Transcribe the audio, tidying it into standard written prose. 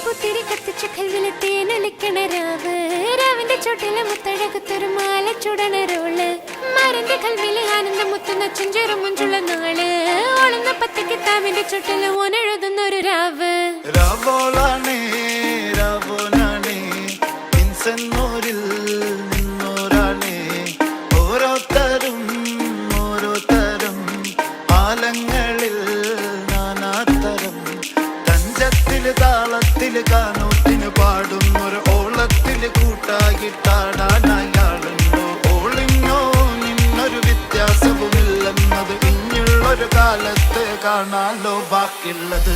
പുത്തിരി കത്തിച്ചു കൽവിലെ തേനൊലിക്കണ രാവ് രാവിന്റെ ചോട്ടിലെ മുത്തഴകത്തൊരു മാല ചുടണരോള് മാരന്റെ കൽവിലെ ആനന്ദം മുത്തുന്ന ചെഞ്ചെറും മുഞ്ചുള്ള നാള് ഓളുന്ന പത്ത് കിതാബിന്റെ ചുട്ടില് ഓനെഴുതുന്നൊരു രാവ് രാവോളാണേ രാവോനാണേ ഇൻസെന്നൂരിൽ നിന്നോരാണേ ഓരോരുത്തരും ഓരോരുത്തരും ആലങ്ങളിൽ നാനാത്തരം തഞ്ചത്തില് താളത്തില് കാനോത്തിന് പാടുന്നൊരു ഓളത്തില് കൂട്ടാകിട്ടാടാനയാളുണ്ടോ ഓളിങ്ങോ നിന്നൊരു വ്യത്യാസവുമില്ലെന്നത് ഇനിയുള്ളൊരു കാലത്ത് കാണാലോ ബാക്കിയുള്ളത്